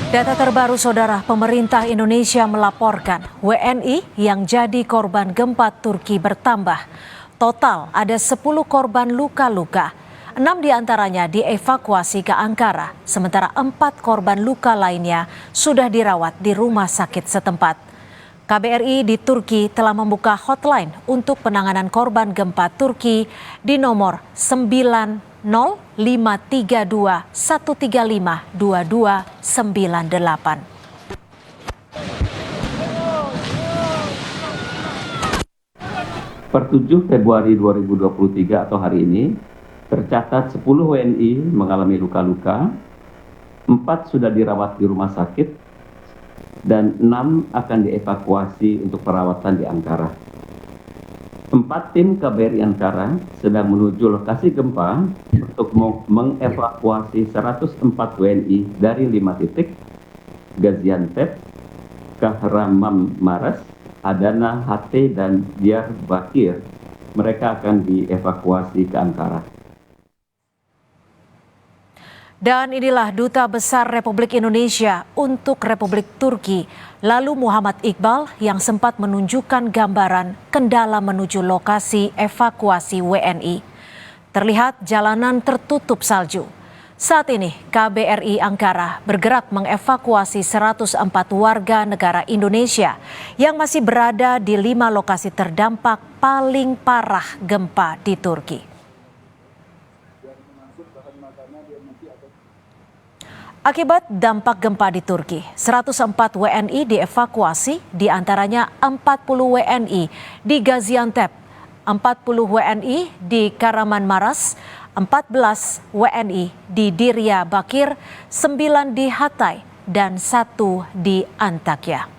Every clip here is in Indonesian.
Data terbaru saudara, pemerintah Indonesia melaporkan WNI yang jadi korban gempa Turki bertambah. Total ada 10 korban luka-luka. 6 diantaranya dievakuasi ke Ankara, sementara 4 korban luka lainnya sudah dirawat di rumah sakit setempat. KBRI di Turki telah membuka hotline untuk penanganan korban gempa Turki di nomor 905321352298. Per 7 Februari 2023 atau hari ini, tercatat 10 WNI mengalami luka-luka, 4 sudah dirawat di rumah sakit, dan 6 akan dievakuasi untuk perawatan di Ankara. 4 tim KBRI Ankara sedang menuju lokasi gempa untuk mengevakuasi 104 WNI dari 5 titik, Gaziantep, Kahramanmaras, Adana, Hatay, dan Diyarbakir. Mereka akan dievakuasi ke Ankara. Dan inilah Duta Besar Republik Indonesia untuk Republik Turki, lalu Muhammad Iqbal yang sempat menunjukkan gambaran kendala menuju lokasi evakuasi WNI. Terlihat jalanan tertutup salju. Saat ini KBRI Ankara bergerak mengevakuasi 104 warga negara Indonesia yang masih berada di 5 lokasi terdampak paling parah gempa di Turki. Akibat dampak gempa di Turki, 104 WNI dievakuasi, diantaranya 40 WNI di Gaziantep, 40 WNI di Kahramanmaras, 14 WNI di Diyarbakir, 9 di Hatay, dan 1 di Antakya.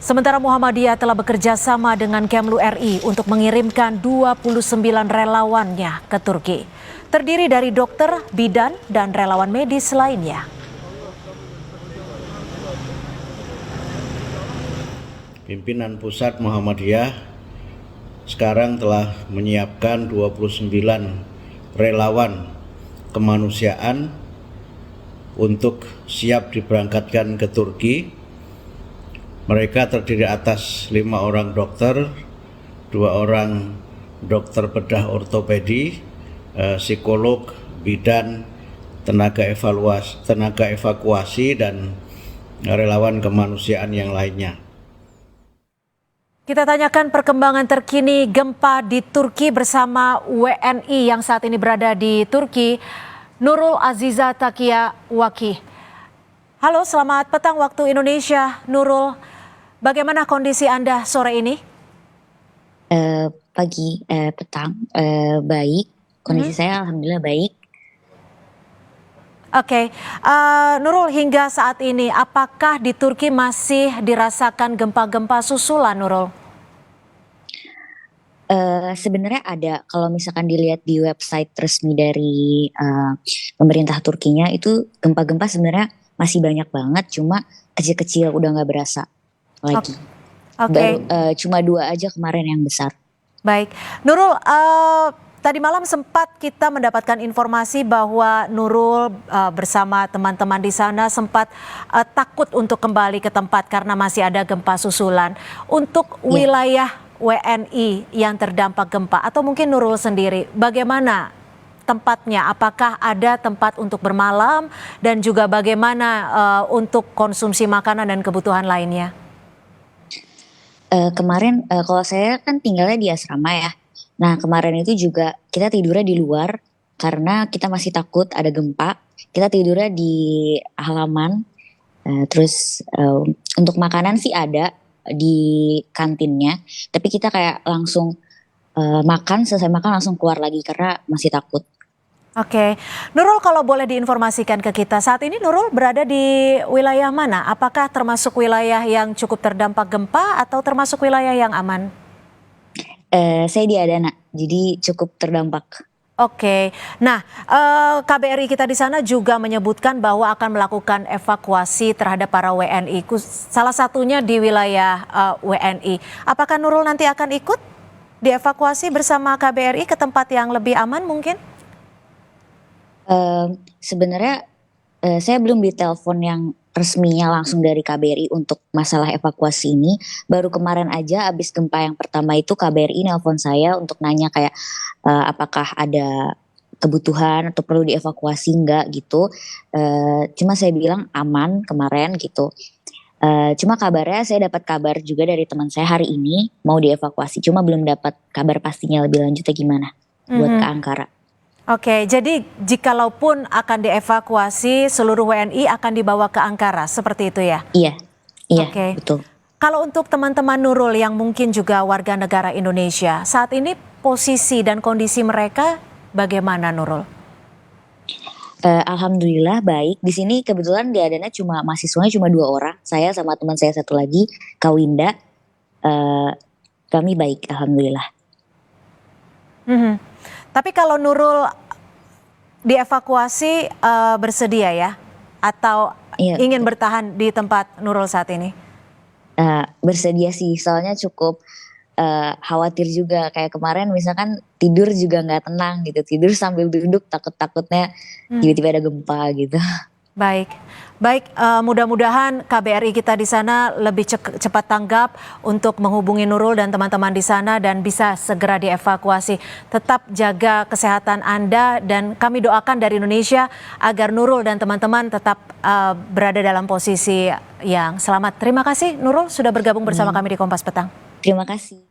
Sementara Muhammadiyah telah bekerja sama dengan Kemlu RI untuk mengirimkan 29 relawannya ke Turki. Terdiri dari dokter, bidan, dan relawan medis lainnya. Pimpinan Pusat Muhammadiyah sekarang telah menyiapkan 29 relawan kemanusiaan untuk siap diberangkatkan ke Turki. Mereka terdiri atas 5 orang dokter, 2 orang dokter bedah ortopedi, psikolog, bidan, tenaga evakuasi, dan relawan kemanusiaan yang lainnya. Kita tanyakan perkembangan terkini gempa di Turki bersama WNI yang saat ini berada di Turki, Nurul Aziza Takia Waki. Halo, selamat petang waktu Indonesia, Nurul. Bagaimana kondisi Anda sore ini? Petang, baik. Kondisi saya alhamdulillah baik. Oke, Nurul, hingga saat ini apakah di Turki masih dirasakan gempa-gempa susulan, Nurul? Sebenarnya ada, kalau misalkan dilihat di website resmi dari pemerintah Turkinya, itu gempa-gempa sebenarnya masih banyak banget, cuma kecil-kecil udah nggak berasa lagi. Baru cuma 2 aja kemarin yang besar. Baik, Nurul, tadi malam sempat kita mendapatkan informasi bahwa Nurul bersama teman-teman di sana sempat takut untuk kembali ke tempat karena masih ada gempa susulan. Untuk wilayah WNI yang terdampak gempa, atau mungkin Nurul sendiri, bagaimana tempatnya? Apakah ada tempat untuk bermalam dan juga bagaimana untuk konsumsi makanan dan kebutuhan lainnya? Kemarin kalau saya kan tinggalnya di asrama ya. Nah kemarin itu juga kita tidurnya di luar karena kita masih takut ada gempa. Kita tidurnya di halaman. Terus untuk makanan sih ada di kantinnya. Tapi kita kayak langsung makan, selesai makan langsung keluar lagi karena masih takut. Oke, Nurul, kalau boleh diinformasikan ke kita, saat ini Nurul berada di wilayah mana? Apakah termasuk wilayah yang cukup terdampak gempa atau termasuk wilayah yang aman? Saya di Adana, jadi cukup terdampak. Oke, nah KBRI kita di sana juga menyebutkan bahwa akan melakukan evakuasi terhadap para WNI, salah satunya di wilayah WNI. Apakah Nurul nanti akan ikut dievakuasi bersama KBRI ke tempat yang lebih aman mungkin? Sebenarnya saya belum ditelepon yang resminya langsung dari KBRI untuk masalah evakuasi ini. Baru kemarin aja abis gempa yang pertama itu KBRI nelpon saya untuk nanya kayak apakah ada kebutuhan atau perlu dievakuasi enggak gitu. Cuma saya bilang aman kemarin gitu. Cuma kabarnya saya dapat kabar juga dari teman saya hari ini mau dievakuasi. Cuma belum dapat kabar pastinya lebih lanjutnya gimana buat ke Ankara. Oke, jadi jikalaupun akan dievakuasi, seluruh WNI akan dibawa ke Ankara, seperti itu ya? Iya, iya Oke. betul. Kalau untuk teman-teman Nurul yang mungkin juga warga negara Indonesia, saat ini posisi dan kondisi mereka bagaimana, Nurul? Alhamdulillah baik. Di sini kebetulan diadanya mahasiswanya cuma 2 orang. Saya sama teman saya satu lagi, Kak Winda. Kami baik, alhamdulillah. Mhm. Tapi kalau Nurul dievakuasi bersedia ya? Atau Iya, ingin bertahan di tempat Nurul saat ini? bersedia sih. Soalnya cukup khawatir juga. Kayak kemarin misalkan tidur juga nggak tenang gitu. Tidur sambil duduk takut-takutnya tiba-tiba ada gempa gitu. Baik, baik. Mudah-mudahan KBRI kita di sana lebih cepat tanggap untuk menghubungi Nurul dan teman-teman di sana dan bisa segera dievakuasi. Tetap jaga kesehatan Anda dan kami doakan dari Indonesia agar Nurul dan teman-teman tetap berada dalam posisi yang selamat. Terima kasih Nurul sudah bergabung bersama kami di Kompas Petang. Terima kasih.